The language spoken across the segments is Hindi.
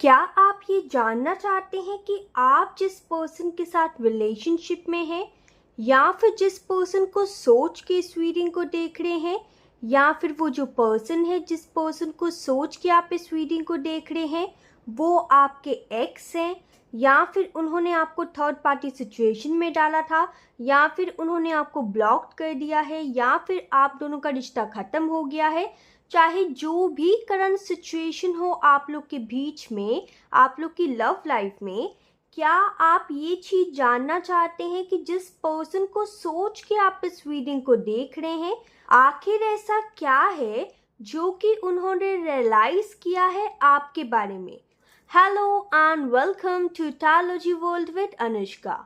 क्या आप ये जानना चाहते हैं कि आप जिस पर्सन के साथ रिलेशनशिप में हैं या फिर जिस पर्सन को सोच के इस रीडिंग को देख रहे हैं या फिर वो जो पर्सन है जिस पर्सन को सोच के आप इस रीडिंग को देख रहे हैं वो आपके एक्स हैं या फिर उन्होंने आपको थर्ड पार्टी सिचुएशन में डाला था या फिर उन्होंने आपको ब्लॉक कर दिया है या फिर आप दोनों का रिश्ता ख़त्म हो गया है। चाहे जो भी करंट सिचुएशन हो आप लोग के बीच में, आप लोग की लव लाइफ में, क्या आप ये चीज़ जानना चाहते हैं कि जिस पर्सन को सोच के आप इस रीडिंग को देख रहे हैं आखिर ऐसा क्या है जो कि उन्होंने रियलाइज किया है आपके बारे में। Hello and welcome to tarology world with Anushka.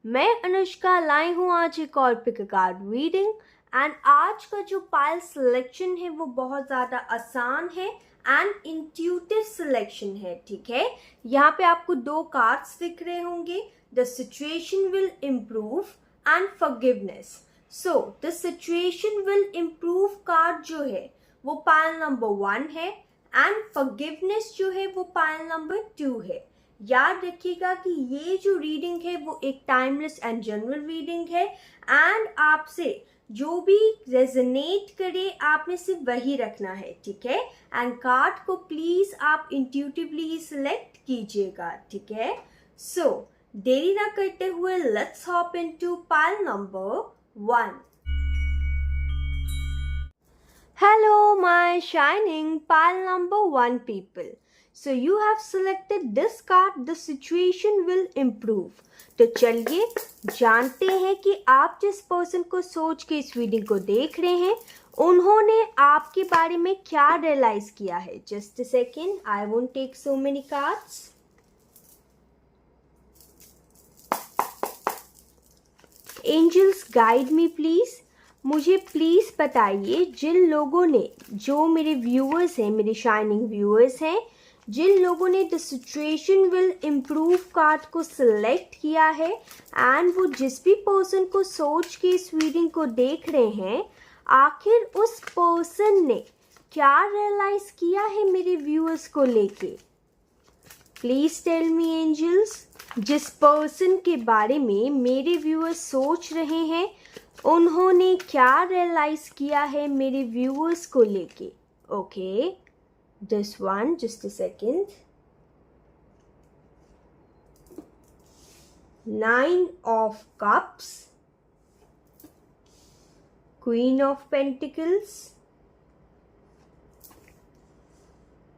मैं अनुष्का लाई हूँ आज एक और पिक कार्ड रीडिंग एंड आज का जो पाइल सिलेक्शन है वो बहुत ज़्यादा आसान है एंड इंट्यूटिव सिलेक्शन है। ठीक है, यहाँ पे आपको दो कार्ड्स दिख रहे होंगे, the situation will improve and forgiveness. So the situation will improve card जो है वो पाइल नंबर 1 है एंड फॉरगिवनेस जो है वो पाइल नंबर 2 है। याद रखिएगा कि ये जो रीडिंग है वो एक टाइमलेस एंड जनरल रीडिंग है एंड आपसे जो भी रेजोनेट करे आपने सिर्फ वही रखना है। ठीक है, एंड कार्ड को प्लीज आप इंट्यूटिवली ही सिलेक्ट कीजिएगा। ठीक है, सो देरी ना करते हुए let's hop into pile number 1। Hello my shining pile number 1 people, so you have selected this card, the situation will improve। तो चलिए जानते हैं कि आप जिस पर्सन को सोच के इस रीडिंग को देख रहे हैं उन्होंने आपके बारे में क्या रियलाइज किया है। Just a second, I won't take so many cards. Angels guide me please. मुझे प्लीज बताइए जिन लोगों ने, जो मेरे व्यूअर्स हैं, मेरे शाइनिंग व्यूअर्स हैं, जिन लोगों ने the situation will improve card को सिलेक्ट किया है एंड वो जिस भी पर्सन को सोच के इस रीडिंग को देख रहे हैं आखिर उस पर्सन ने क्या रियलाइज किया है मेरे व्यूअर्स को लेके। प्लीज टेल मी एंजल्स, जिस पर्सन के बारे में मेरे व्यूअर्स सोच रहे हैं उन्होंने क्या रियलाइज किया है मेरे व्यूअर्स को लेके। Okay, this one, just a second। 9 of Cups, Queen of Pentacles,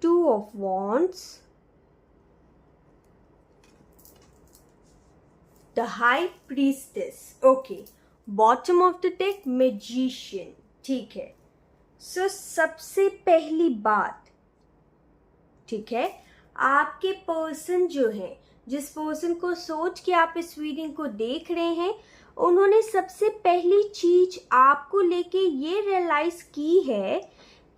2 of Wands, the High Priestess। Okay, bottom of the deck, Magician। ठीक है, so सबसे पहली बात, ठीक है, आपके पर्सन जो है, जिस पर्सन को सोच के आप इस रीडिंग को देख रहे हैं उन्होंने सबसे पहली चीज आपको लेके ये रियलाइज की है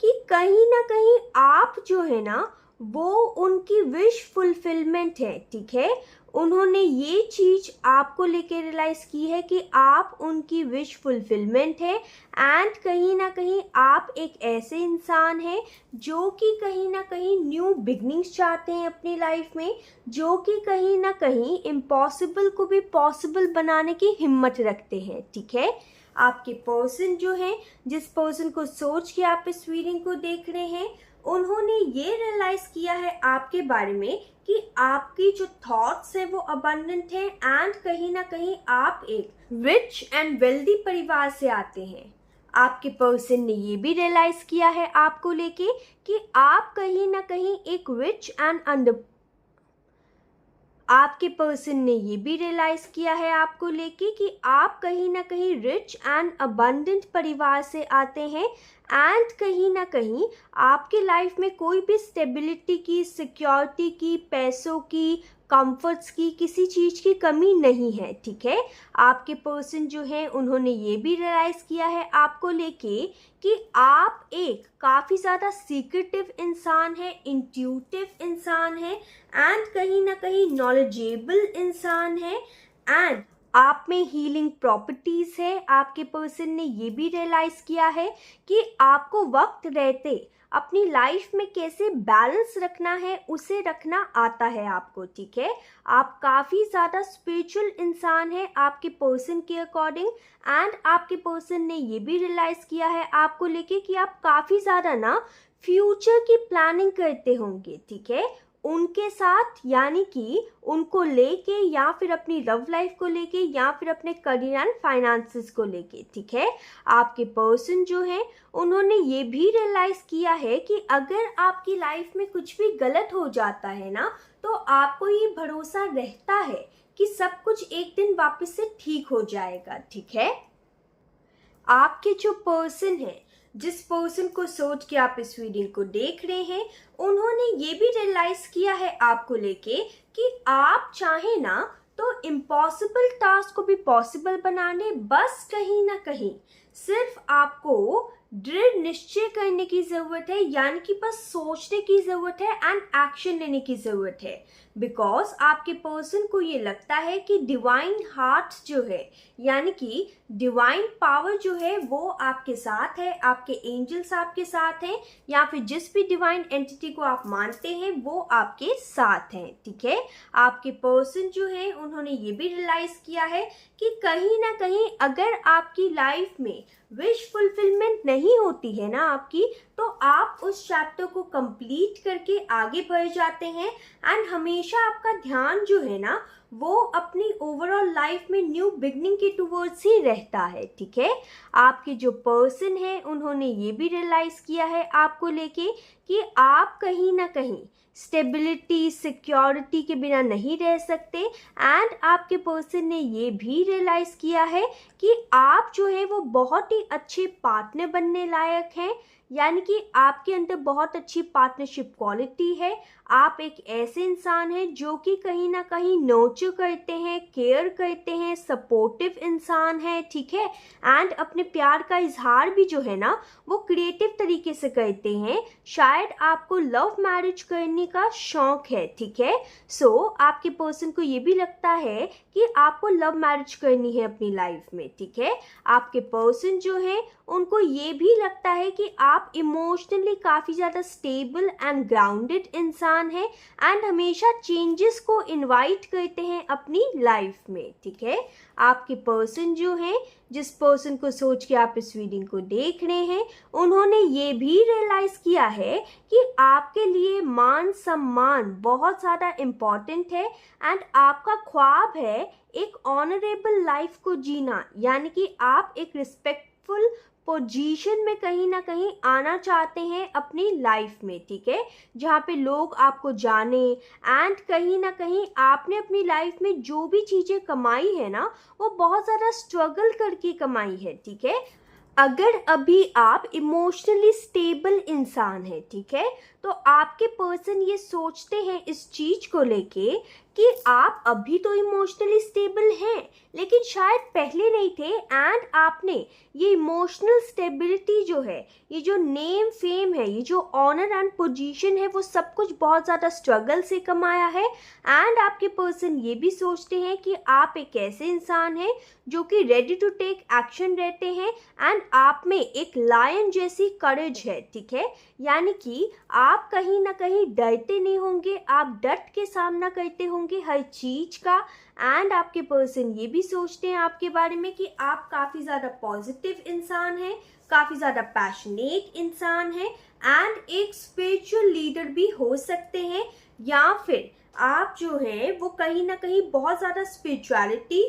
कि कहीं ना कहीं आप जो है ना वो उनकी विश फुलफिलमेंट है। ठीक है, उन्होंने ये चीज आपको लेके रियलाइज की है कि आप उनकी विश फुलफिलमेंट है एंड कहीं ना कहीं आप एक ऐसे इंसान हैं जो कि कहीं ना कहीं न्यू बिगनिंग्स चाहते हैं अपनी लाइफ में, जो कि कहीं ना कहीं इम्पॉसिबल को भी पॉसिबल बनाने की हिम्मत रखते हैं। ठीक है, आपके पर्सन जो है, जिस पर्सन को सोच के आप इस रीडिंग को देख रहे हैं उन्होंने ये रियलाइज किया है आपके बारे में कि आपकी जो थॉट्स हैं वो अबंडेंट हैं एंड कहीं ना कहीं आप एक रिच एंड वेल्दी परिवार से आते हैं। आपके पर्सन ने ये भी रियलाइज किया है आपको लेके कि आप कहीं ना कहीं एक रिच एंड आपके पर्सन ने ये भी रियलाइज किया है आपको लेके कि आप कहीं ना कहीं रिच एंड अबंडेंट परिवार से आते हैं एंड कहीं ना कहीं आपके लाइफ में कोई भी स्टेबिलिटी की, सिक्योरिटी की, पैसों की, कंफर्ट्स की, किसी चीज़ की कमी नहीं है। ठीक है, आपके पर्सन जो है उन्होंने ये भी रियलाइज़ किया है आपको लेके कि आप एक काफ़ी ज़्यादा सीक्रेटिव इंसान है, इंट्यूटिव इंसान है एंड कहीं ना कहीं नॉलेजेबल इंसान है एंड आप में हीलिंग प्रॉपर्टीज़ है। आपके पर्सन ने ये भी रियलाइज़ किया है कि आपको वक्त रहते अपनी लाइफ में कैसे बैलेंस रखना है उसे रखना आता है आपको, ठीक है। आप काफ़ी ज़्यादा स्पिरिचुअल इंसान हैं आपके पर्सन के अकॉर्डिंग, एंड आपके पर्सन ने ये भी रियलाइज़ किया है आपको लेके कि आप काफ़ी ज़्यादा ना फ्यूचर की प्लानिंग करते होंगे, ठीक है, उनके साथ, यानी कि उनको लेके या फिर अपनी लव लाइफ को लेके या फिर अपने करियर एंड फाइनेंसेस को लेके, ठीक है। आपके पर्सन जो है उन्होंने ये भी रियलाइज़ किया है कि अगर आपकी लाइफ में कुछ भी गलत हो जाता है ना, तो आपको ये भरोसा रहता है कि सब कुछ एक दिन वापस से ठीक हो जाएगा, ठीक है। आपके जो पर्सन है, जिस पर्सन को सोच के आप इस रीडिंग को देख रहे हैं, उन्होंने ये भी रियलाइज किया है आपको लेके कि आप चाहे ना तो इम्पॉसिबल टास्क को भी पॉसिबल बनाने, बस कहीं ना कहीं सिर्फ आपको दृढ़ निश्चय करने की ज़रूरत है, यानी कि बस सोचने की ज़रूरत है एंड एक्शन लेने की ज़रूरत है। बिकॉज आपके पर्सन को ये लगता है कि डिवाइन हार्ट जो है, यानी कि डिवाइन पावर जो है वो आपके साथ है, आपके एंजल्स आपके साथ हैं, या फिर जिस भी डिवाइन एंटिटी को आप मानते हैं वो आपके साथ हैं, ठीक है। आपके पर्सन जो है उन्होंने ये भी रियलाइज़ किया है कि कहीं ना कहीं अगर आपकी लाइफ में विश फुलफिलमेंट नहीं होती है ना आपकी, तो आप उस चैप्टर को कंप्लीट करके आगे बढ़ जाते हैं, एंड हमेशा आपका ध्यान जो है ना वो अपनी ओवरऑल लाइफ में न्यू बिगनिंग के टुवर्ड्स ही रहता है, ठीक है। आपके जो पर्सन है उन्होंने ये भी रियलाइज़ किया है आपको लेके कि आप कहीं ना कहीं स्टेबिलिटी, सिक्योरिटी के बिना नहीं रह सकते, एंड आपके पर्सन ने ये भी रियलाइज़ किया है कि आप जो है वो बहुत ही अच्छे पार्टनर बनने लायक हैं, यानी कि आपके अंदर बहुत अच्छी पार्टनरशिप क्वालिटी है। आप एक ऐसे इंसान हैं जो कि कहीं ना कहीं नर्चर करते हैं, केयर करते हैं, सपोर्टिव इंसान है, ठीक है, एंड अपने प्यार का इजहार भी जो है ना वो क्रिएटिव तरीके से करते हैं। शायद आपको लव मैरिज करने का शौक है, ठीक है। सो आपके पर्सन को ये भी लगता है कि आपको लव मैरिज करनी है अपनी लाइफ में, ठीक है। आपके पर्सन जो है उनको ये भी लगता है कि आप इमोशनली काफ़ी ज़्यादा स्टेबल एंड ग्राउंडेड इंसान हैं, एंड हमेशा चेंजेस को इनवाइट करते हैं अपनी लाइफ में, ठीक है। आपके पर्सन जो हैं, जिस पर्सन को सोच के आप इस रीडिंग को देख रहे हैं, उन्होंने ये भी रियलाइज़ किया है कि आपके लिए मान सम्मान बहुत ज़्यादा इम्पॉर्टेंट है, एंड आपका ख्वाब है एक ऑनरेबल लाइफ को जीना, यानी कि आप एक रिस्पेक्टफुल पोजीशन में कहीं ना कहीं आना चाहते हैं अपनी लाइफ में, ठीक है, जहाँ पे लोग आपको जाने, एंड कहीं ना कहीं आपने अपनी लाइफ में जो भी चीज़ें कमाई है ना वो बहुत ज़्यादा स्ट्रगल करके कमाई है, ठीक है। अगर अभी आप इमोशनली स्टेबल इंसान हैं, ठीक है, तो आपके पर्सन ये सोचते हैं इस चीज़ को लेके कि आप अभी तो इमोशनली स्टेबल हैं, लेकिन शायद पहले नहीं थे, एंड आपने ये इमोशनल स्टेबिलिटी जो है, ये जो नेम फेम है, ये जो ऑनर एंड पोजीशन है, वो सब कुछ बहुत ज़्यादा स्ट्रगल से कमाया है। एंड आपके पर्सन ये भी सोचते हैं कि आप एक ऐसे इंसान हैं जो कि रेडी टू टेक एक्शन रहते हैं, एंड आप में एक लायन जैसी करेज है, ठीक है, यानी कि आप कहीं ना कहीं डरते नहीं होंगे, आप डट के सामना करते होंगे हर चीज़ का। एंड आपके पर्सन ये भी सोचते हैं आपके बारे में कि आप काफ़ी ज़्यादा पॉजिटिव इंसान हैं, काफ़ी ज़्यादा पैशनेट इंसान हैं, एंड एक स्पिरिचुअल लीडर भी हो सकते हैं, या फिर आप जो हैं वो कहीं ना कहीं बहुत ज़्यादा स्पिरिचुअलिटी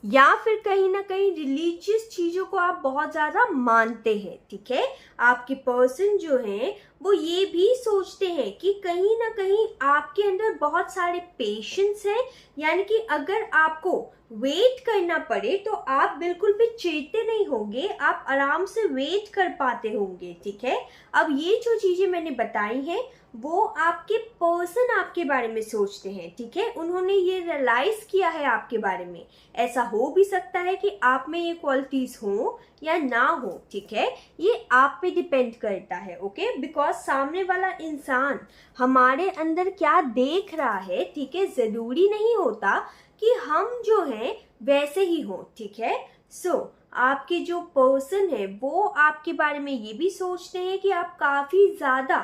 या फिर कहीं ना कहीं रिलीजियस चीज़ों को आप बहुत ज़्यादा मानते हैं, ठीक है। आपके पर्सन जो हैं वो ये भी सोचते हैं कि कहीं ना कहीं आपके अंदर बहुत सारे पेशेंस हैं, यानी कि अगर आपको वेट करना पड़े तो आप बिल्कुल भी चिढ़ते नहीं होंगे, आप आराम से वेट कर पाते होंगे, ठीक है। अब ये जो चीज़ें मैंने बताई हैं वो आपके पर्सन आपके बारे में सोचते हैं, ठीक है, उन्होंने ये रियलाइज़ किया है आपके बारे में। ऐसा हो भी सकता है कि आप में ये क्वालिटीज़ हो या ना हो, ठीक है, ये आप पे डिपेंड करता है, ओके। बिकॉज सामने वाला इंसान हमारे अंदर क्या देख रहा है, ठीक है, ज़रूरी नहीं होता कि हम जो हैं वैसे ही हों, ठीक है। सो आपके जो पर्सन है वो आपके बारे में ये भी सोचते हैं कि आप काफ़ी ज़्यादा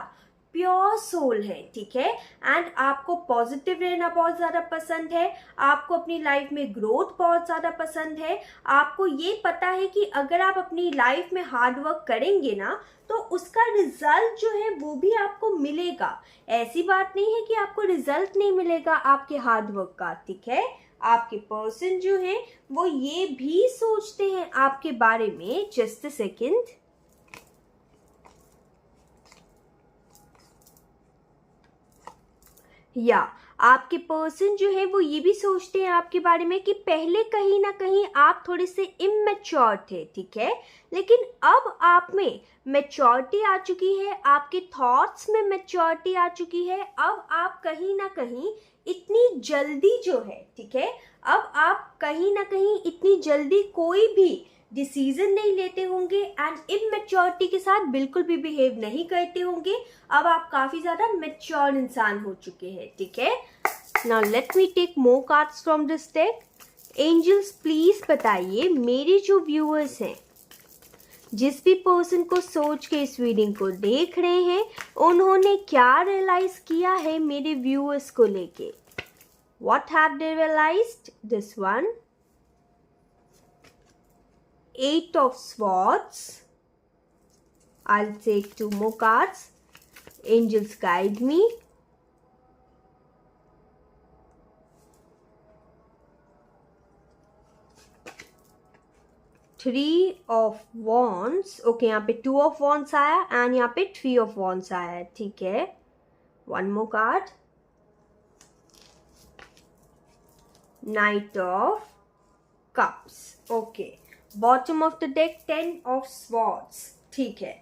प्योर सोल है, ठीक है। एंड आपको पॉजिटिव रहना बहुत ज़्यादा पसंद है, आपको अपनी लाइफ में ग्रोथ बहुत ज़्यादा पसंद है। आपको ये पता है कि अगर आप अपनी लाइफ में हार्ड वर्क करेंगे ना तो उसका रिजल्ट जो है वो भी आपको मिलेगा। ऐसी बात नहीं है कि आपको रिजल्ट नहीं मिलेगा आपके हार्ड वर्क का, ठीक है। आपके पर्सन जो है वो ये भी सोचते हैं आपके बारे में, जस्ट अ सेकेंड, या आपके पर्सन जो है वो ये भी सोचते हैं आपके बारे में कि पहले कहीं ना कहीं आप थोड़े से इमेच्योर थे, ठीक है, लेकिन अब आप में मैच्योरिटी आ चुकी है, आपके थॉट्स में मैच्योरिटी आ चुकी है। अब आप कहीं ना कहीं इतनी जल्दी जो है, ठीक है, अब आप कहीं ना कहीं इतनी जल्दी कोई भी डिसीजन नहीं लेते होंगे एंड इमेच्योरिटी के साथ बिल्कुल भी बिहेव नहीं करते होंगे। अब आप काफी ज्यादा मैच्योर इंसान हो चुके हैं, ठीक है। Now let me take more cards from this deck. Angels please बताइए मेरे जो व्यूअर्स हैं, जिस भी पर्सन को सोच के इस रीडिंग को देख रहे हैं, उन्होंने क्या रियलाइज किया है मेरे व्यूअर्स को लेके। What have they realised? This one, Eight of Swords. I'll take 2 more cards. Angels guide me. Three of Wands. Okay, यहाँ पे 2 of Wands आया and यहाँ पे 3 of Wands आया है, ठीक है। One more card. Knight of Cups. Okay. Bottom of the deck 10 of swords, ठीक है।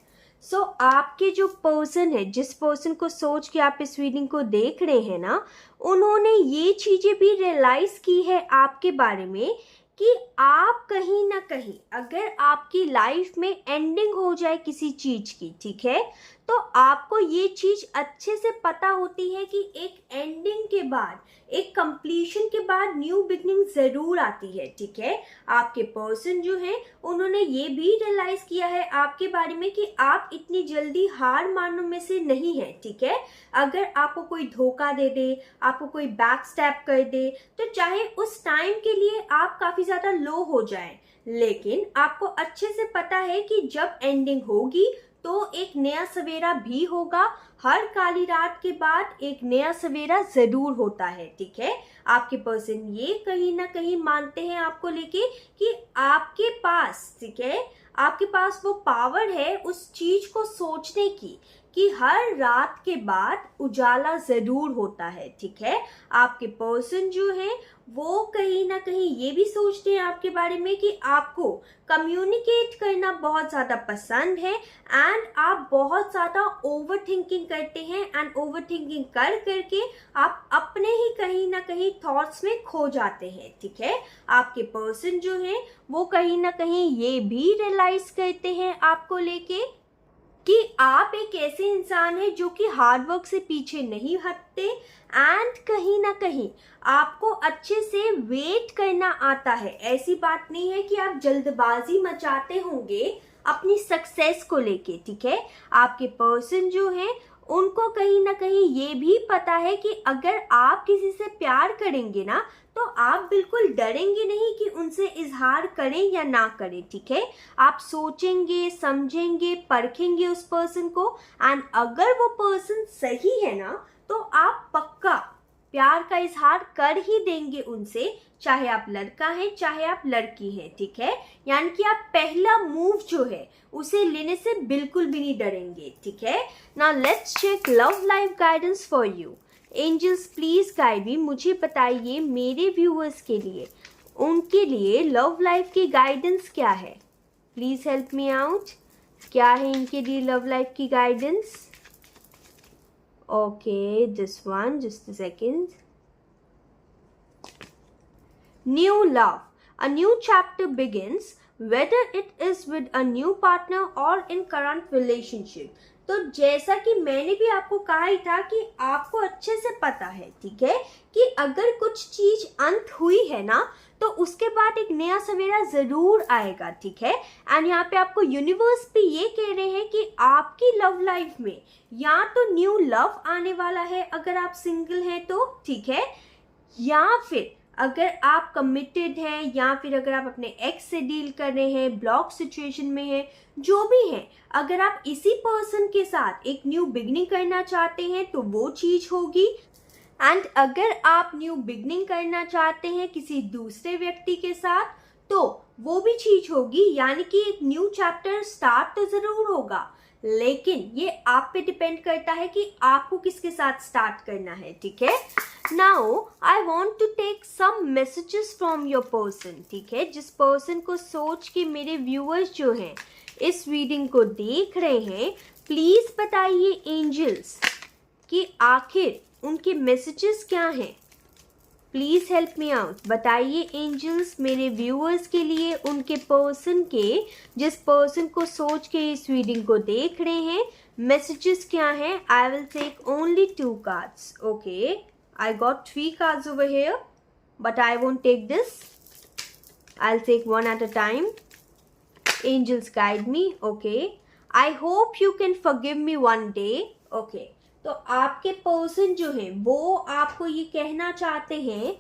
सो आपके जो पर्सन है, जिस पर्सन को सोच के आप इस रीडिंग को देख रहे हैं ना, उन्होंने ये चीजें भी रियलाइज की है आपके बारे में कि आप कहीं ना कहीं अगर आपकी लाइफ में एंडिंग हो जाए किसी चीज की, ठीक है, तो आपको ये चीज अच्छे से पता होती है कि एक एंडिंग के बाद, एक कंप्लीशन के बाद न्यू बिगनिंग जरूर आती है, ठीक है। आपके पर्सन जो है उन्होंने ये भी रियलाइज किया है आपके बारे में कि आप इतनी जल्दी हार मानने में से नहीं है, ठीक है। अगर आपको कोई धोखा दे दे, आपको कोई बैक स्टैप कर दे, तो चाहे उस टाइम के लिए आप काफी ज्यादा लो हो जाएं, लेकिन आपको अच्छे से पता है कि जब एंडिंग होगी तो एक नया सवेरा भी होगा। हर काली रात के बाद एक नया सवेरा जरूर होता है, ठीक है। आपके पर्सन ये कहीं ना कहीं मानते हैं आपको लेके कि आपके पास, ठीक है, आपके पास वो पावर है उस चीज को सोचने की कि हर रात के बाद उजाला जरूर होता है, ठीक है। आपके पर्सन जो है वो कहीं ना कहीं ये भी सोचते हैं आपके बारे में कि आपको कम्युनिकेट करना बहुत ज़्यादा पसंद है एंड आप बहुत ज़्यादा ओवर थिंकिंग करते हैं एंड ओवर थिंकिंग कर करके आप अपने ही कहीं ना कहीं थॉट्स में खो जाते हैं, ठीक है। आपके पर्सन जो है वो कहीं ना कहीं ये भी रियलाइज करते हैं आपको लेके कि आप एक ऐसे इंसान हैं जो कि हार्ड वर्क से पीछे नहीं हटते एंड कहीं ना कहीं आपको अच्छे से वेट करना आता है। ऐसी बात नहीं है कि आप जल्दबाजी मचाते होंगे अपनी सक्सेस को लेके, ठीक है। आपके पर्सन जो है उनको कहीं ना कहीं ये भी पता है कि अगर आप किसी से प्यार करेंगे ना तो आप बिल्कुल डरेंगे नहीं कि उनसे इजहार करें या ना करें, ठीक है। आप सोचेंगे, समझेंगे, परखेंगे उस पर्सन को एंड अगर वो पर्सन सही है ना तो आप पक्का प्यार का इजहार कर ही देंगे उनसे, चाहे आप लड़का हैं चाहे आप लड़की हैं, ठीक है। यानी कि आप पहला मूव जो है उसे लेने से बिल्कुल भी नहीं डरेंगे, ठीक है। Now let's check love life guidance for you. Angels please guide me, मुझे बताइए मेरे व्यूअर्स के लिए, उनके लिए लव लाइफ की गाइडेंस क्या है। Please help me out. क्या है इनके लिए लव लाइफ की guidance? Okay, this one, just a second. New love. A new chapter begins, whether it is with a new partner or in current relationship. तो जैसा कि मैंने भी आपको कहा ही था कि आपको अच्छे से पता है, ठीक है, कि अगर कुछ चीज अंत हुई है ना तो उसके बाद एक नया सवेरा जरूर आएगा, ठीक है। एंड यहाँ पे आपको यूनिवर्स भी ये कह रहे हैं कि आपकी लव लाइफ में या तो न्यू लव आने वाला है अगर आप सिंगल हैं तो, ठीक है, या फिर अगर आप कमिटेड हैं, या फिर अगर आप अपने एक्स से डील कर रहे हैं, ब्लॉक सिचुएशन में हैं, जो भी है, अगर आप इसी पर्सन के साथ एक न्यू बिगनिंग करना चाहते हैं तो वो चीज होगी। एंड अगर आप न्यू बिगनिंग करना चाहते हैं किसी दूसरे व्यक्ति के साथ तो वो भी चीज होगी, यानी कि एक न्यू चैप्टर स्टार्ट तो जरूर होगा, लेकिन ये आप पे डिपेंड करता है कि आपको किसके साथ स्टार्ट करना है, ठीक है। Now I want to take some messages from your person, ठीक है। जिस पर्सन को सोच के मेरे व्यूअर्स जो हैं इस रीडिंग को देख रहे हैं, प्लीज बताइए एंजल्स कि आखिर उनके मैसेजेस क्या हैं। प्लीज हेल्प मी आउट, बताइए एंजल्स मेरे व्यूअर्स के लिए उनके पर्सन के, जिस पर्सन को सोच के इस रीडिंग को देख रहे हैं, मैसेजेस क्या हैं। I will take only 2 cards, okay. I got 3 cards over here but I won't take this, I will take 1 at a time. Angels guide me, okay. I hope you can forgive me one day, okay. तो आपके पर्सन जो है वो आपको ये कहना चाहते हैं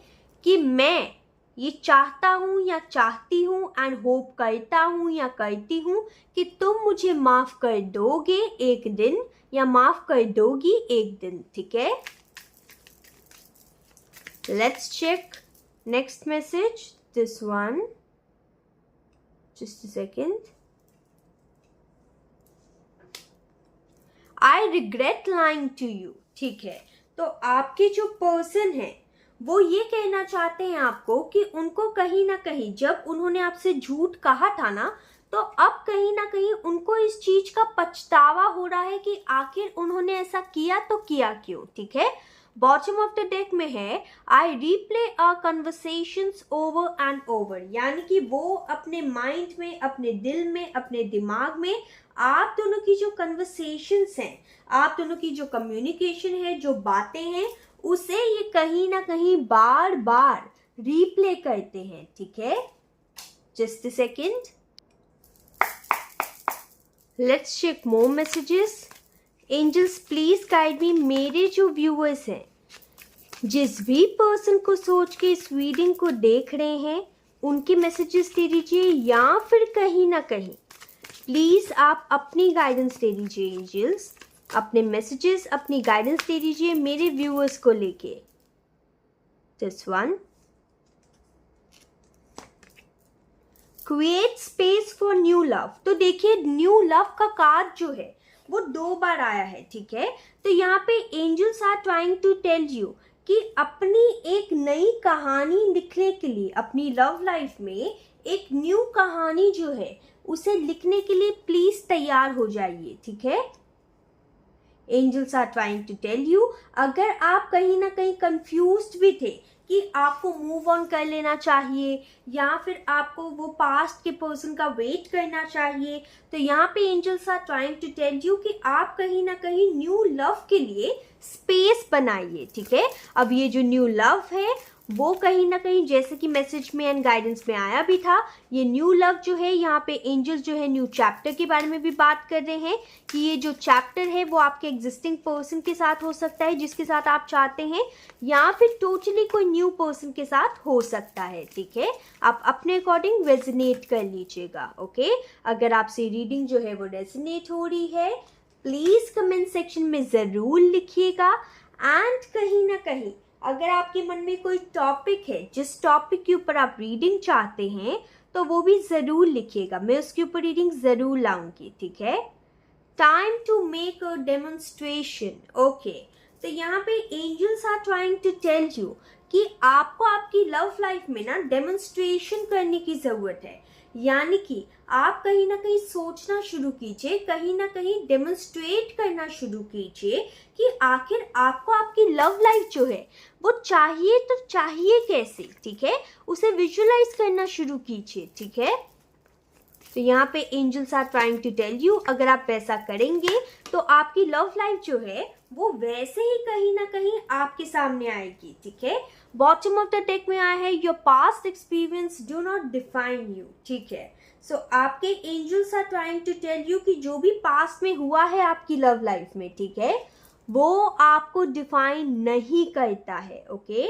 कि मैं ये चाहता हूँ या चाहती हूँ एंड होप करता हूँ या करती हूँ कि तुम मुझे माफ कर दोगे एक दिन या माफ कर दोगी एक दिन, ठीक है। Let's check next message, this one, just a second. I regret lying to you, ठीक है। तो आपके जो पर्सन है वो ये कहना चाहते हैं आपको कि उनको कहीं ना कहीं जब उन्होंने आपसे झूठ कहा था ना, तो अब कहीं ना कहीं उनको इस चीज का पछतावा हो रहा है कि आखिर उन्होंने ऐसा किया तो किया क्यों, ठीक है। बॉटम ऑफ द डेक में है I replay our conversations over and over, यानी कि वो अपने माइंड में, अपने दिल में, अपने दिमाग में आप दोनों की जो कन्वर्सेशंस हैं, आप दोनों की जो कम्युनिकेशन है, जो बातें हैं, उसे ये कहीं ना कहीं बार बार रीप्ले करते हैं, ठीक है। Just a second, let's check more messages. Angels please guide me, मेरे जो व्यूअर्स हैं जिस भी पर्सन को सोच के इस रीडिंग को देख रहे हैं उनके मैसेजेस दे दीजिए, या फिर कहीं ना कहीं प्लीज आप अपनी गाइडेंस दे दीजिए एंजल्स, अपने मैसेजेस, अपनी गाइडेंस दे दीजिए मेरे व्यूअर्स को लेके। This one, create space for new love. तो देखिए न्यू लव का कार्ड जो है वो 2 बार आया है, ठीक है। तो यहाँ पे angels are trying to tell you कि अपनी एक नई कहानी लिखने के लिए, अपनी लव लाइफ में एक न्यू कहानी जो है उसे लिखने के लिए प्लीज तैयार हो जाइए, ठीक है। Angels are trying to tell you, अगर आप कहीं ना कहीं कंफ्यूज्ड भी थे कि आपको मूव ऑन कर लेना चाहिए या फिर आपको वो पास्ट के पर्सन का वेट करना चाहिए, तो यहाँ पे angels are trying to tell you कि आप कहीं ना कहीं न्यू लव के लिए स्पेस बनाइए, ठीक है। अब ये जो न्यू लव है वो कहीं ना कहीं, जैसे कि मैसेज में एंड गाइडेंस में आया भी था, ये न्यू लव जो है, यहाँ पे एंजल्स जो है न्यू चैप्टर के बारे में भी बात कर रहे हैं कि ये जो चैप्टर है वो आपके एग्जिस्टिंग पर्सन के साथ हो सकता है जिसके साथ आप चाहते हैं, या फिर टोटली कोई न्यू पर्सन के साथ हो सकता है, ठीक है। आप अपने अकॉर्डिंग रेजोनेट कर लीजिएगा, ओके। अगर आपसे रीडिंग जो है वो रेजोनेट हो रही है प्लीज कमेंट सेक्शन में ज़रूर लिखिएगा। एंड कहीं ना कहीं अगर आपके मन में कोई टॉपिक है जिस टॉपिक के ऊपर आप रीडिंग चाहते हैं तो वो भी ज़रूर लिखिएगा, मैं उसके ऊपर रीडिंग ज़रूर लाऊंगी, ठीक है। Time to make a demonstration, okay. तो यहाँ पे angels are trying to tell you कि आपको आपकी लव लाइफ में ना डेमोन्स्ट्रेशन करने की ज़रूरत है, यानी कि आप कहीं ना कहीं सोचना शुरू कीजिए, कहीं ना कहीं डेमोन्स्ट्रेट करना शुरू कीजिए कि आखिर आपको आपकी लव लाइफ जो है वो चाहिए तो चाहिए कैसे, ठीक है। उसे विजुअलाइज करना शुरू कीजिए, ठीक है। तो यहाँ पे angels are trying to tell you अगर आप वैसा करेंगे तो आपकी लव लाइफ जो है वो वैसे ही कहीं ना कहीं आपके सामने आएगी, ठीक है। बॉटम ऑफ द डेक में आया है your past experience do not define you, ठीक है। सो आपके angels are trying to tell you कि जो भी पास्ट में हुआ है आपकी लव लाइफ में, ठीक है, वो आपको डिफाइन नहीं करता है, okay.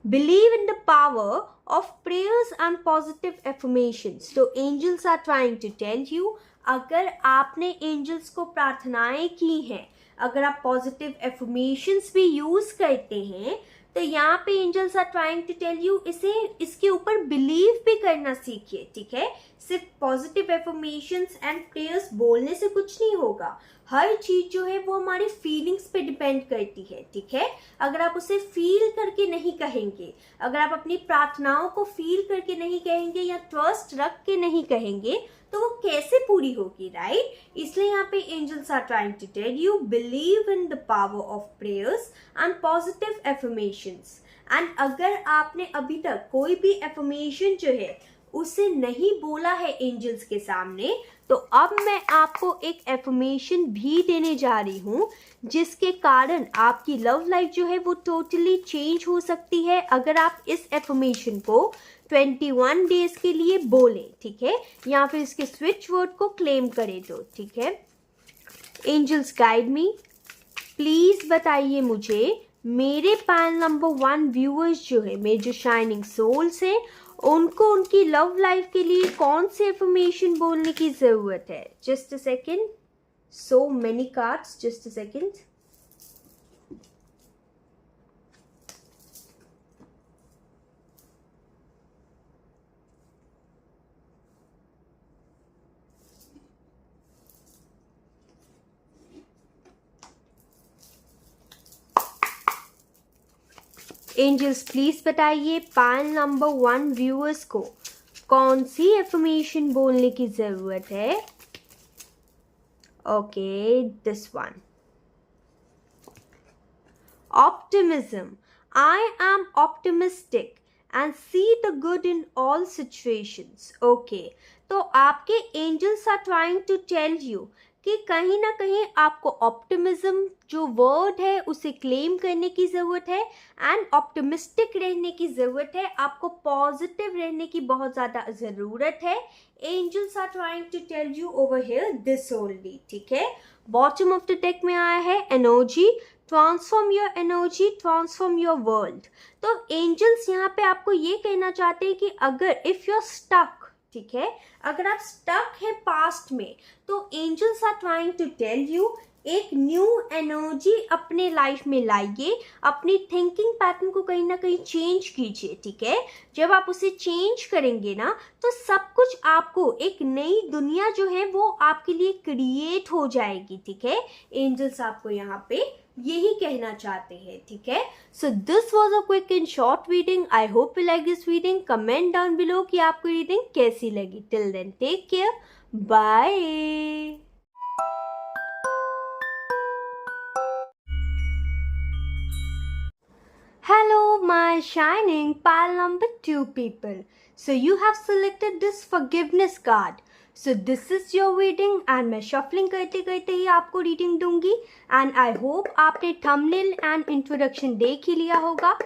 Believe in the power of prayers and positive affirmations. तो angels are trying to tell you अगर आपने angels को प्रार्थनाएं की हैं, अगर आप positive affirmations भी यूज करते हैं, तो यहाँ पे angels are trying to tell you इसके ऊपर believe भी करना सीखिए, ठीक है। सिर्फ पॉजिटिव एफर्मेशंस एंड प्रेयर्स बोलने से कुछ नहीं होगा। हर चीज जो है वो हमारी फीलिंग्स पे डिपेंड करती है, ठीक है। अगर आप उसे फील करके नहीं कहेंगे, अगर आप अपनी प्रार्थनाओं को फील करके नहीं कहेंगे या ट्रस्ट रख के नहीं कहेंगे, तो वो कैसे पूरी होगी, राइट। इसलिए यहाँ पे angels are trying to tell you believe in the power of prayers and positive affirmations. And अगर आपने अभी तक कोई भी एफर्मेशन जो है उसे नहीं बोला है एंजल्स के सामने, तो अब मैं आपको एक एफर्मेशन भी देने जा रही हूँ जिसके कारण आपकी लव लाइफ जो है वो टोटली चेंज हो सकती है अगर आप इस एफर्मेशन को 21 डेज के लिए बोलें, ठीक है, या फिर इसके स्विच वर्ड को क्लेम करें तो, ठीक है। एंजल्स गाइड मी, प्लीज बताइए मुझे मेरे पैनल नंबर 1 व्यूअर्स जो है, मेरे जो शाइनिंग सोल्स हैं, उनको उनकी लव लाइफ के लिए कौन से एफर्मेशन बोलने की जरूरत है। Just a second, so many cards, just a second. Angels please बताइए पैनल नंबर 1 व्यूअर्स को कौन सी एफर्मेशन बोलने की जरूरत है। Okay, this one, optimism. I am optimistic and see the good in all situations. Okay, तो आपके angels are trying to tell you कि कहीं ना कहीं आपको ऑप्टिमिज्म जो वर्ड है उसे क्लेम करने की ज़रूरत है एंड ऑप्टिमिस्टिक रहने की ज़रूरत है। आपको पॉजिटिव रहने की बहुत ज़्यादा ज़रूरत है। Angels are trying to tell you over here this only, ठीक है। बॉटम ऑफ द डेक में आया है energy, transform your energy, transform your world. तो एंजल्स यहाँ पे आपको ये कहना चाहते हैं कि अगर इफ़ यू आर स्टक, ठीक है, अगर आप स्टक हैं पास्ट में, तो angels are trying to tell you एक न्यू एनर्जी अपने लाइफ में लाइए, अपनी थिंकिंग पैटर्न को कहीं ना कहीं चेंज कीजिए, ठीक है। जब आप उसे चेंज करेंगे ना, तो सब कुछ आपको एक नई दुनिया जो है वो आपके लिए क्रिएट हो जाएगी, ठीक है। एंजल्स आपको यहाँ पे यही कहना चाहते हैं, ठीक है। So this was a quick and short reading. I hope you like this reading. Comment down below कि आपको रीडिंग कैसी लगी। Till then take care, bye. Hello, my shining pile number 2 people. So you have selected this forgiveness card. So this is your reading and मैं shuffling करते करते ही आपको reading दूंगी and I hope आपने thumbnail and introduction देख ही लिया होगा।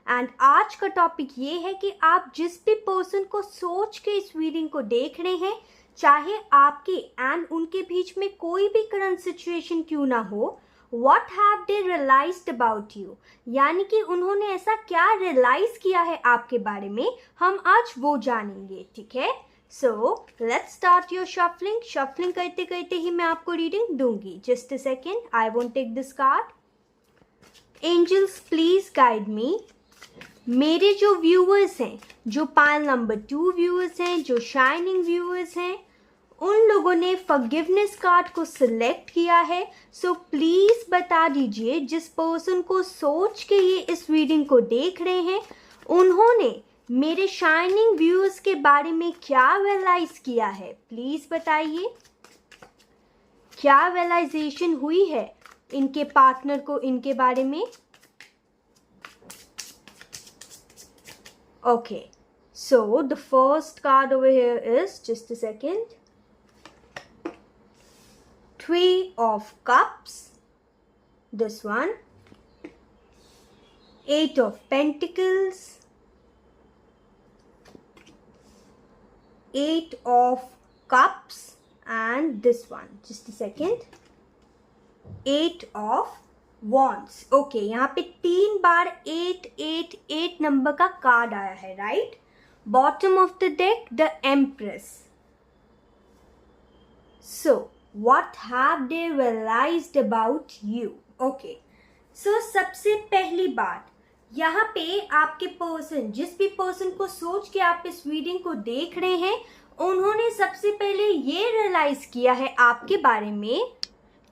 एंड आज का टॉपिक ये है कि आप जिस भी पर्सन को सोच के इस रीडिंग को देख रहे हैं, चाहे आपके एंड उनके बीच में कोई भी करंट सिचुएशन क्यों ना हो, What have they realized about you? यानी कि उन्होंने ऐसा क्या रियलाइज किया है आपके बारे में, हम आज वो जानेंगे, ठीक है। So let's start your shuffling. Shuffling करते करते ही मैं आपको रीडिंग दूंगी। Just a second, I won't take this card. Angels please guide me. मेरे जो व्यूअर्स हैं, जो पाइल नंबर 2 व्यूअर्स हैं, जो शाइनिंग व्यूअर्स हैं, उन लोगों ने फॉरगिवनेस कार्ड को सिलेक्ट किया है। सो प्लीज़ बता दीजिए जिस पर्सन को सोच के ये इस रीडिंग को देख रहे हैं, उन्होंने मेरे शाइनिंग व्यूअर्स के बारे में क्या रियलाइज किया है। प्लीज़ बताइए क्या रियलाइजेशन हुई है इनके पार्टनर को इनके बारे में। Okay, So the first card over here is, just a second, Three of Cups, this one, Eight of Pentacles, Eight of Cups, and this one, just a second, Eight of Wands. Okay, यहाँ पे 3 बार 8 नंबर का कार्ड आया है, right? Bottom of the deck, the empress. So what have they realised about you? Okay, so सबसे पहली बात, यहाँ पे आपके पर्सन, जिस भी पर्सन को सोच के आप इस रीडिंग को देख रहे हैं, उन्होंने सबसे पहले ये रियलाइज किया है आपके बारे में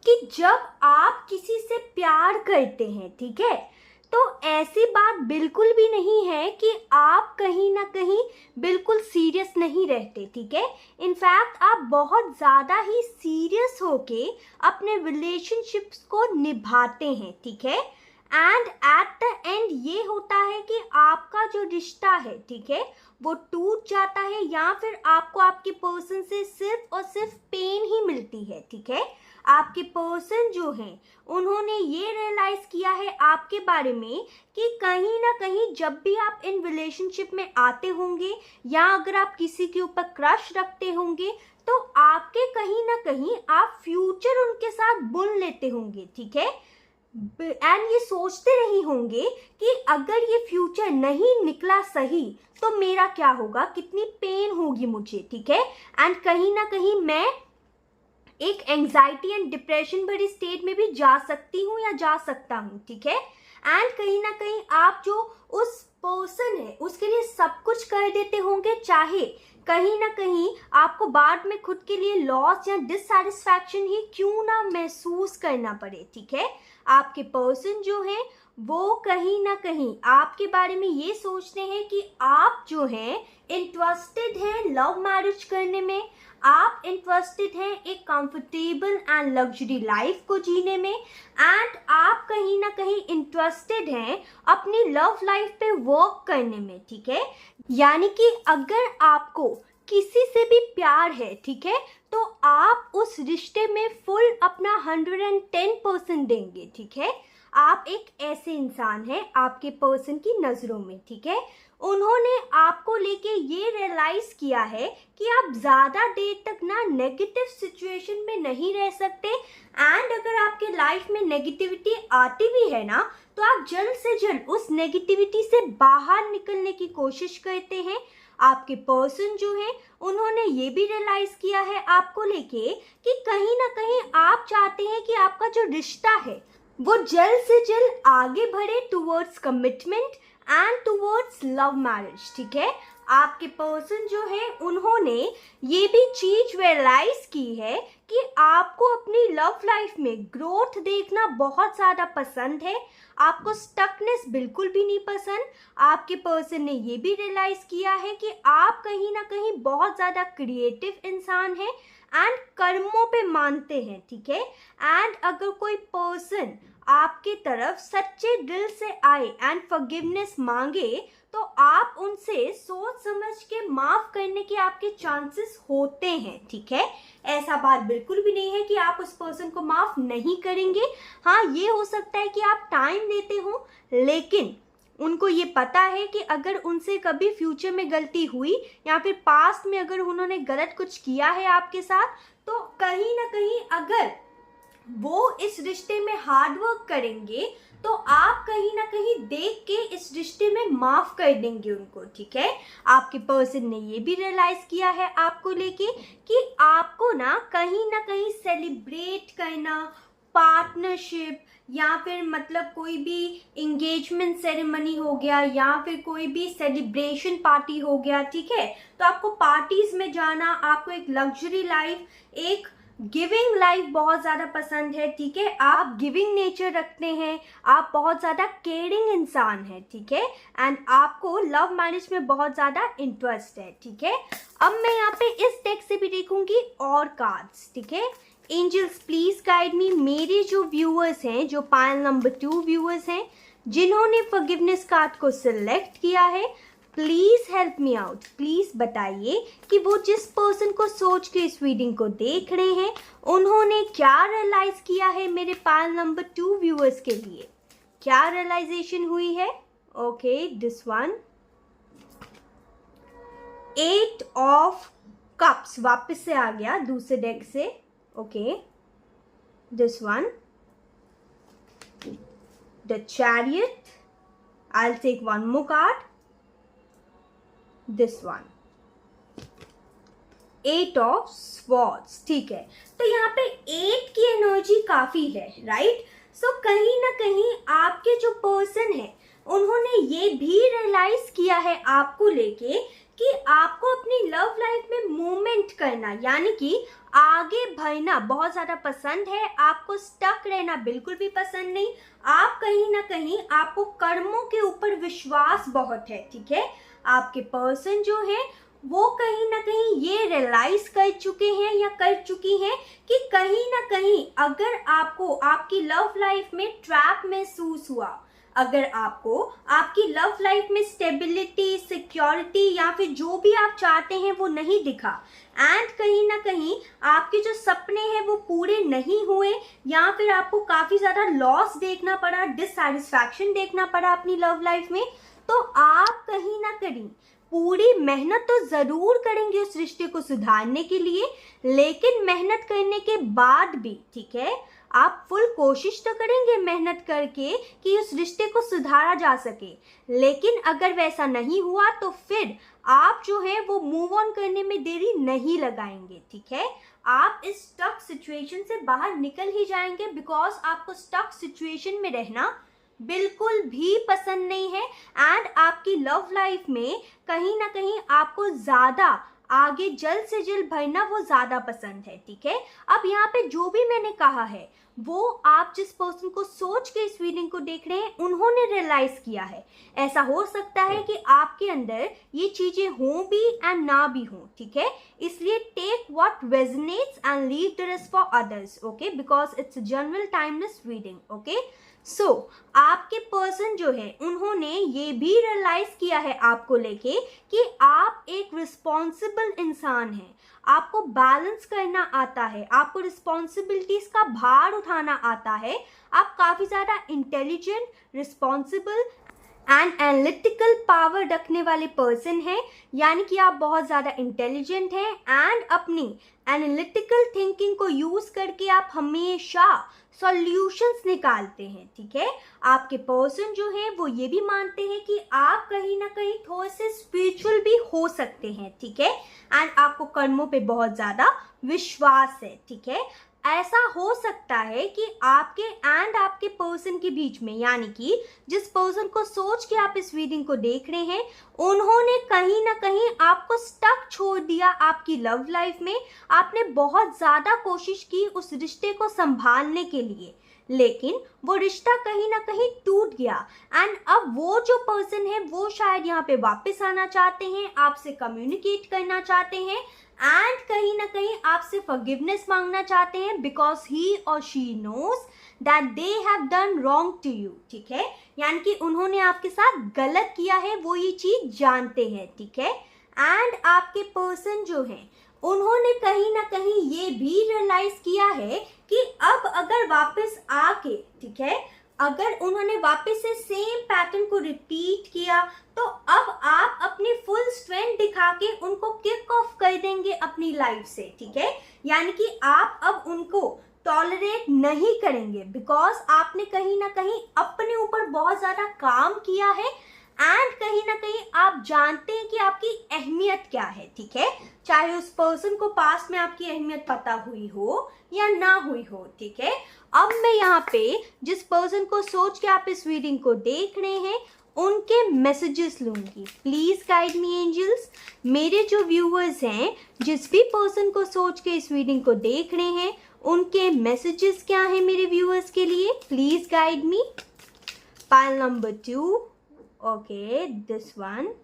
कि जब आप किसी से प्यार करते हैं, ठीक है, तो ऐसी बात बिल्कुल भी नहीं है कि आप कहीं ना कहीं बिल्कुल सीरियस नहीं रहते, ठीक है. इनफैक्ट आप बहुत ज़्यादा ही सीरियस होके अपने रिलेशनशिप्स को निभाते हैं, ठीक है. एंड एट द एंड ये होता है कि आपका जो रिश्ता है, ठीक है, वो टूट जाता है, या फिर आपको आपके पर्सन से सिर्फ और सिर्फ पेन ही मिलती है, ठीक है. आपके पर्सन जो हैं, उन्होंने ये रियलाइज किया है आपके बारे में कि कहीं ना कहीं जब भी आप इन रिलेशनशिप में आते होंगे, या अगर आप किसी के ऊपर क्रश रखते होंगे, तो आपके कहीं ना कहीं आप फ्यूचर उनके साथ बुन लेते होंगे, ठीक है. एंड ये सोचते रही होंगे कि अगर ये फ्यूचर नहीं निकला सही तो मेरा क्या होगा, कितनी पेन होगी मुझे, ठीक है. एंड कहीं ना कहीं मैं एक एंजाइटी एंड डिप्रेशन भरी स्टेट में भी जा सकती हूँ या जा सकता हूँ, ठीक है. एंड कहीं ना कहीं आप जो उस पर्सन है उसके लिए सब कुछ कर देते होंगे, चाहे कहीं ना कहीं आपको बाद में खुद के लिए लॉस या डिससैटिस्फैक्शन ही क्यों ना महसूस करना पड़े, ठीक है. आपके पर्सन जो है वो कहीं ना कहीं आपके बारे में ये सोचते हैं कि आप जो हैं इंटरेस्टेड हैं लव मैरिज करने में, आप इंटरेस्टेड हैं एक कंफर्टेबल एंड लग्जरी लाइफ को जीने में, एंड आप कहीं ना कहीं इंटरेस्टेड हैं अपनी लव लाइफ पे वर्क करने में, ठीक है. यानी कि अगर आपको किसी से भी प्यार है, ठीक है, तो आप उस रिश्ते में फुल अपना 110% देंगे, ठीक है. आप एक ऐसे इंसान हैं आपके पर्सन की नज़रों में, ठीक है. उन्होंने आपको लेके ये रियलाइज किया है कि आप ज़्यादा देर तक ना नेगेटिव सिचुएशन में नहीं रह सकते, एंड अगर आपके लाइफ में नेगेटिविटी आती भी है ना, तो आप जल्द से जल्द उस नेगेटिविटी से बाहर निकलने की कोशिश करते हैं. आपके पर्सन जो है उन्होंने ये भी रियलाइज किया है आपको लेके कि कहीं ना कहीं आप चाहते हैं कि आपका जो रिश्ता है वो जल्द से जल्द आगे बढ़े towards commitment and towards love marriage, ठीक है. आपके पर्सन जो है उन्होंने ये भी चीज रियलाइज की है कि आपको अपनी लव लाइफ में ग्रोथ देखना बहुत ज़्यादा पसंद है, आपको स्टकनेस बिल्कुल भी नहीं पसंद. आपके पर्सन ने ये भी रियलाइज किया है कि आप कहीं ना कहीं बहुत ज़्यादा क्रिएटिव इंसान हैं एंड कर्मों पे मानते हैं, ठीक है. एंड अगर कोई पर्सन आपके तरफ सच्चे दिल से आए एंड फॉरगिवनेस मांगे, तो आप उनसे सोच समझ के माफ करने के आपके चांसेस होते हैं, ठीक है. ऐसा बात बिल्कुल भी नहीं है कि आप उस पर्सन को माफ नहीं करेंगे. हाँ, ये हो सकता है कि आप टाइम देते हो, लेकिन उनको ये पता है कि अगर उनसे कभी फ्यूचर में गलती हुई या फिर पास्ट में अगर उन्होंने गलत कुछ किया है आपके साथ, तो कहीं ना कहीं अगर वो इस रिश्ते में हार्ड वर्क करेंगे तो आप कहीं ना कहीं देख के इस रिश्ते में माफ कर देंगे उनको, ठीक है. आपके पर्सन ने ये भी रियलाइज किया है आपको लेके कि आपको ना कहीं सेलिब्रेट करना, पार्टनरशिप या फिर मतलब कोई भी इंगेजमेंट सेरेमनी हो गया या फिर कोई भी सेलिब्रेशन पार्टी हो गया, ठीक है, तो आपको पार्टीज में जाना, आपको एक लग्जरी लाइफ, एक गिविंग लाइफ बहुत ज़्यादा पसंद है, ठीक है. आप गिविंग नेचर रखते हैं, आप बहुत ज़्यादा केयरिंग इंसान हैं, ठीक है. एंड आपको लव मैरिज में बहुत ज़्यादा इंटरेस्ट है, ठीक है. अब मैं यहाँ पे इस डेक से भी देखूंगी और कार्ड्स, ठीक है. Angels please guide me. मेरे जो व्यूअर्स हैं, जो पाइल नंबर 2 व्यूअर्स हैं, जिन्होंने फॉरगिवनेस कार्ड को सिलेक्ट किया है, please help me out, please बताइए कि वो जिस पर्सन को सोच के इस रीडिंग को देख रहे हैं उन्होंने क्या रियलाइज किया है मेरे पाइल नंबर 2 व्यूअर्स के लिए, क्या रियलाइजेशन हुई है। Okay, this one, 8 of cups वापस से आ गया दूसरे डेक से। Okay, this one, the chariot, I'll take one more card, this one, 8 of swords। ठीक है, तो यहाँ पे 8 की एनर्जी काफी है, राइट। सो कहीं ना कहीं आपके जो पर्सन है उन्होंने ये भी रियलाइज किया है आपको लेके कि आपको अपनी लव लाइफ में मूवमेंट करना यानी कि आगे बढ़ना बहुत ज्यादा पसंद है, आपको स्टक रहना बिल्कुल भी पसंद नहीं। आप कहीं ना कहीं, आपको कर्मों के ऊपर विश्वास बहुत है, ठीक है। आपके पर्सन जो है वो कहीं ना कहीं ये रियलाइज कर चुके हैं या कर चुकी हैं कि कहीं ना कहीं अगर आपको आपकी लव लाइफ में ट्रैप महसूस हुआ, अगर आपको आपकी लव लाइफ में स्टेबिलिटी, सिक्योरिटी या फिर जो भी आप चाहते हैं वो नहीं दिखा, एंड कहीं ना कहीं आपके जो सपने हैं वो पूरे नहीं हुए या फिर आपको काफी ज्यादा लॉस देखना पड़ा, डिससैटिस्फैक्शन देखना पड़ा अपनी लव लाइफ में, तो आप कहीं ना कहीं पूरी मेहनत तो जरूर करेंगे उस रिश्ते को सुधारने के लिए, लेकिन मेहनत करने के बाद भी, ठीक है, आप फुल कोशिश तो करेंगे मेहनत करके कि उस रिश्ते को सुधारा जा सके। लेकिन अगर वैसा नहीं हुआ तो फिर आप जो है वो मूव ऑन करने में देरी नहीं लगाएंगे, ठीक है। आप इस स्टक सिचुएशन से बाहर निकल ही जाएंगे, बिकॉज आपको स्टक सिचुएशन में रहना बिल्कुल भी पसंद नहीं है, एंड आपकी लव लाइफ में कहीं ना कहीं आपको ज्यादा आगे जल्द से जल्द बढ़ना वो ज्यादा पसंद है, ठीक है। अब यहाँ पे जो भी मैंने कहा है वो आप जिस पर्सन को सोच के इस रीडिंग को देख रहे हैं उन्होंने रियलाइज किया है। ऐसा हो सकता है कि आपके अंदर ये चीजें हों भी एंड ना भी हों, ठीक है। इसलिए take what resonates and leave the rest for others, okay, because it's general timeless reading, okay. So आपके पर्सन जो है उन्होंने ये भी रियलाइज किया है आपको लेके कि आप एक रिस्पॉन्सिबल इंसान हैं, आपको बैलेंस करना आता है, आपको रिस्पॉन्सिबिलिटीज का भार उठाना आता है, आप काफी ज्यादा intelligent, responsible and analytical power रखने वाले पर्सन हैं, यानी कि आप बहुत ज़्यादा इंटेलिजेंट हैं एंड अपनी एनालिटिकल थिंकिंग को यूज़ करके आप हमेशा सॉल्यूशंस निकालते हैं, ठीक है। आपके पर्सन जो है वो ये भी मानते हैं कि आप कहीं ना कहीं थोड़े से स्पिरिचुअल भी हो सकते हैं, ठीक है, एंड आपको कर्मों पे बहुत ज़्यादा विश्वास है, ठीक है। ऐसा हो सकता है कि आपके एंड आपके पर्सन के बीच में, यानी कि जिस पर्सन को सोच के आप इस रीडिंग को देख रहे हैं उन्होंने कहीं ना कहीं आपको स्टक छोड़ दिया आपकी लव लाइफ में। आपने बहुत ज़्यादा कोशिश की उस रिश्ते को संभालने के लिए, लेकिन वो रिश्ता कहीं ना कहीं टूट गया, एंड अब वो जो पर्सन है वो शायद यहाँ पे वापस आना चाहते हैं, आपसे कम्युनिकेट करना चाहते हैं एंड कहीं ना कहीं आपसे फॉरगिवनेस मांगना चाहते हैं, बिकॉज ही और she knows that they have done wrong to you, ठीक है। यानी कि उन्होंने आपके साथ गलत किया है, वो ये चीज जानते हैं, ठीक है। एंड आपके पर्सन जो है उन्होंने कहीं ना कहीं ये भी रियलाइज किया है कि अब अगर वापस आके, ठीक है, अगर उन्होंने वापस से सेम पैटर्न को रिपीट किया तो अब आप अपनी फुल स्ट्रेंथ दिखा के उनको किक ऑफ कर देंगे अपनी लाइफ से, ठीक है। यानी कि आप अब उनको टॉलरेट नहीं करेंगे, बिकॉज आपने कहीं ना कहीं अपने ऊपर बहुत ज्यादा काम किया है एंड कहीं ना कहीं आप जानते हैं कि आपकी अहमियत क्या है, ठीक है। चाहे उस पर्सन को पास्ट में आपकी अहमियत पता हुई हो या ना हुई हो, ठीक है। अब मैं यहाँ पे जिस पर्सन को सोच के आप इस रीडिंग को देख रहे हैं उनके मैसेजेस लूंगी। Please guide me angels. मेरे जो व्यूअर्स हैं जिस भी पर्सन को सोच के इस रीडिंग को देख रहे हैं उनके मैसेजेस क्या हैं मेरे व्यूअर्स के लिए, please guide me. Pile number 2, okay, this one,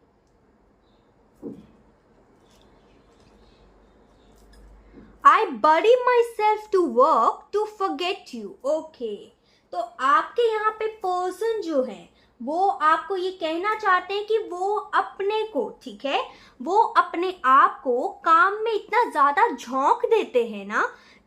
I bury myself to work to forget you, okay। तो आपके यहाँ पे पर्सन जो है वो आपको ये कहना चाहते हैं कि वो अपने को, ठीक है, वो अपने आप को काम में इतना ज़्यादा झोंक देते हैं ना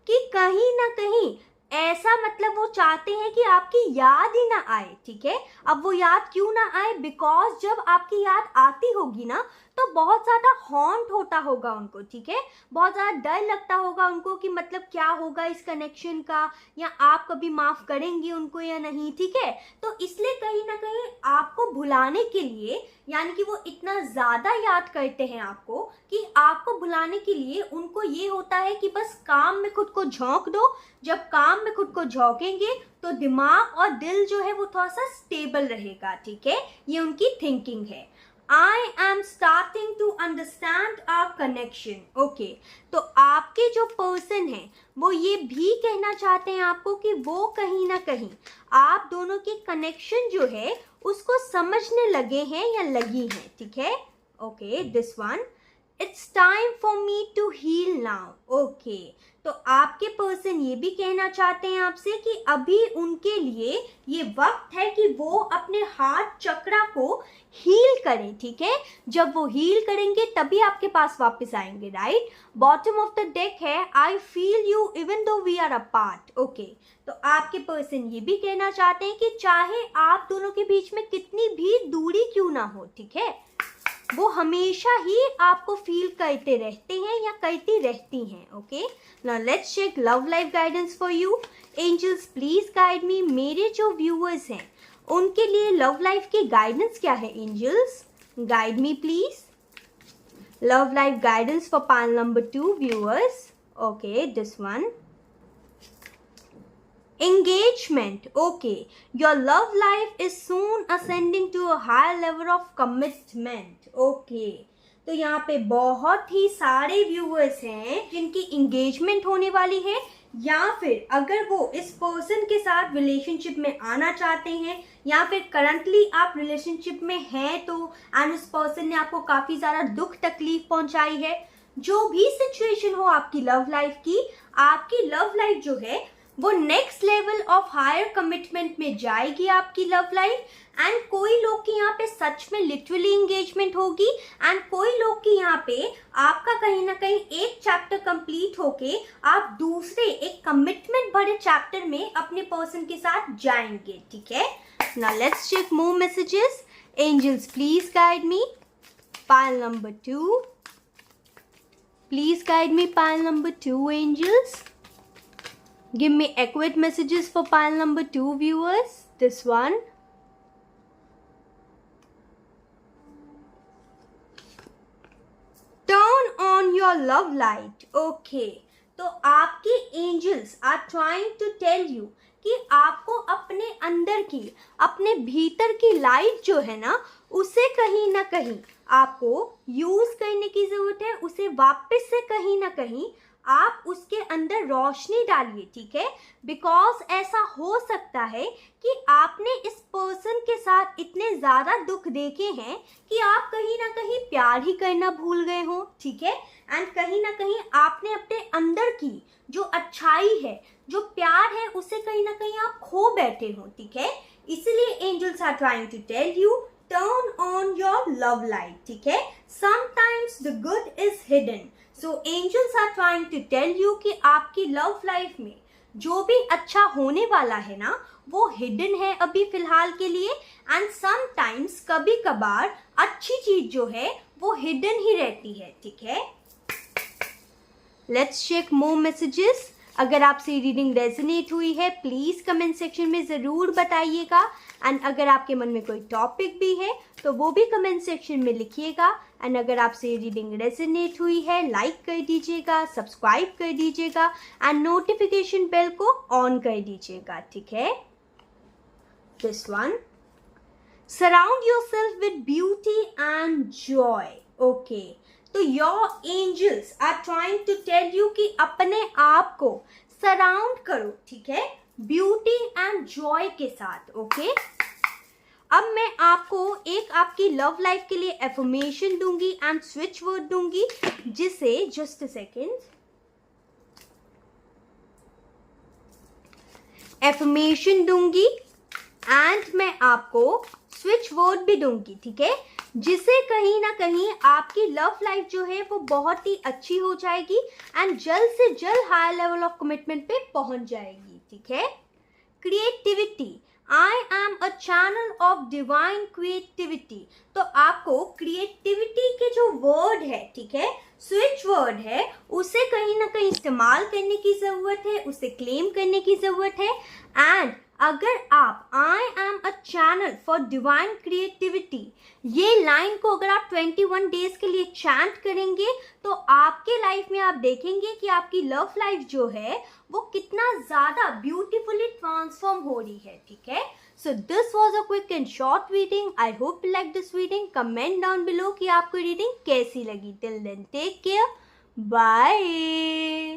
कि कहीं ना कहीं ऐसा, मतलब वो चाहते हैं कि आपकी याद ही ना आए, ठीक है। अब वो याद क्यों ना आए, बिकॉज जब आपकी याद आती होगी ना तो बहुत ज़्यादा हॉन्ट होता होगा उनको, ठीक है, बहुत ज़्यादा डर लगता होगा उनको कि मतलब क्या होगा इस कनेक्शन का, या आप कभी माफ़ करेंगे उनको या नहीं, ठीक है। तो इसलिए कहीं ना कहीं आपको भुलाने के लिए, यानी कि वो इतना ज़्यादा याद करते हैं आपको कि आपको भुलाने के लिए उनको ये होता है कि बस काम में खुद को झोंक दो। जब काम में खुद को झोंकेंगे तो दिमाग और दिल जो है वो थोड़ा सा स्टेबल रहेगा, ठीक है। ये उनकी थिंकिंग है। I am starting to understand our connection. Okay, तो आपके जो पर्सन है वो ये भी कहना चाहते हैं आपको कि वो कहीं ना कहीं आप दोनों की कनेक्शन जो है उसको समझने लगे हैं या लगी हैं, ठीक है। Okay, this one, it's time for me to heal now. Okay, तो आपके पर्सन ये भी कहना चाहते हैं आपसे कि अभी उनके लिए ये वक्त है कि वो अपने हार्ट चक्रा को हील करें, ठीक है। जब वो हील करेंगे तभी आपके पास वापस आएंगे, right. Bottom of the deck है, I feel you even though we are apart. Okay, तो आपके पर्सन ये भी कहना चाहते हैं कि चाहे आप दोनों के बीच में कितनी भी दूरी क्यों ना हो, ठीक है, वो हमेशा ही आपको फील करते रहते हैं या करती रहती हैं। Okay, now let's check love life guidance for you. Angels please guide me. मेरे जो व्यूअर्स हैं उनके लिए लव लाइफ की गाइडेंस क्या है? Angels guide me please. Love life guidance for pile number 2 viewers. Okay, this one, engagement. Okay, your love life is soon ascending to a higher level of commitment. Okay, तो यहाँ पे बहुत ही सारे व्यूअर्स हैं जिनकी एंगेजमेंट होने वाली है, या फिर अगर वो इस पर्सन के साथ रिलेशनशिप में आना चाहते हैं, या फिर करंटली आप रिलेशनशिप में हैं तो एंड उस पर्सन ने आपको काफ़ी ज़्यादा दुख तकलीफ पहुंचाई है। जो भी सिचुएशन हो आपकी लव लाइफ जो है वो next level of higher commitment में जाएगी आपकी लव लाइफ। एंड कोई लोग की यहाँ पे सच में लिटरली एंगेजमेंट होगी, एंड कोई लोग की यहाँ पे आपका कहीं ना कहीं एक चैप्टर कंप्लीट होके आप दूसरे एक कमिटमेंट भरे चैप्टर में अपने पर्सन के साथ जाएंगे, ठीक है। Now let's check more messages. Angels please guide me. Pile number 2, please guide me pile number 2 angels. Give me accurate messages for pile number 2 viewers. This one. Turn on your love light. Okay. तो आपके angels are trying to tell you कि आपको अपने अंदर की, अपने भीतर की लाइट जो है ना उसे कहीं ना कहीं आपको यूज करने की जरूरत है। उसे वापस से कहीं ना कहीं आप उसके अंदर रोशनी डालिए, ठीक है। बिकॉज ऐसा हो सकता है कि आपने इस पर्सन के साथ इतने ज़्यादा दुख देखे हैं कि आप कहीं ना कहीं प्यार ही करना भूल गए हो, ठीक है। एंड कहीं ना कहीं आपने अपने अंदर की जो अच्छाई है, जो प्यार है, उसे कहीं ना कहीं आप खो बैठे हो, ठीक है। इसलिए angels are trying to tell you, turn on your love light, ठीक है। Sometimes the good is hidden. So angels are trying to tell you कि आपकी लव लाइफ में जो भी अच्छा होने वाला है ना वो हिडन है अभी फिलहाल के लिए। एंड समटाइम्स कभी कभार अच्छी चीज जो है वो हिडन ही रहती है, ठीक है। Let's check more messages. अगर आपसे रीडिंग रेजोनेट हुई है प्लीज़ कमेंट सेक्शन में ज़रूर बताइएगा। एंड अगर आपके मन में कोई टॉपिक भी है तो वो भी कमेंट सेक्शन में लिखिएगा। एंड अगर आपसे रीडिंग रेजोनेट हुई है लाइक कर दीजिएगा, सब्सक्राइब कर दीजिएगा एंड नोटिफिकेशन बेल को ऑन कर दीजिएगा, ठीक है। This one, surround yourself with beauty and joy. Okay, तो your angels are trying to tell you कि अपने आप को सराउंड करो, ठीक है, ब्यूटी एंड जॉय के साथ। ओके, अब मैं आपको एक आपकी लव लाइफ के लिए एफर्मेशन दूंगी एंड स्विच वर्ड दूंगी, जिसे जस्ट अ सेकेंड, एफर्मेशन दूंगी एंड मैं आपको स्विच वर्ड भी दूंगी, ठीक है, जिससे कहीं ना कहीं आपकी लव लाइफ जो है वो बहुत ही अच्छी हो जाएगी एंड जल्द से जल्द हायर लेवल ऑफ कमिटमेंट पे पहुंच जाएगी, ठीक है। Creativity, I am a channel of divine creativity. तो आपको क्रिएटिविटी के जो वर्ड है, ठीक है, स्विच वर्ड है, उसे कहीं ना कहीं इस्तेमाल करने की ज़रूरत है, उसे क्लेम करने की ज़रूरत है। एंड अगर आप I am a channel for divine creativity ये लाइन को अगर आप 21 डेज के लिए चैंट करेंगे तो आपके लाइफ में आप देखेंगे कि आपकी लव लाइफ जो है वो कितना ज़्यादा ब्यूटीफुली ट्रांसफॉर्म हो रही है, ठीक है। So this was a quick and short reading. I hope you like this reading. Comment down below कि आपको reading कैसी लगी. Till then, take care. Bye.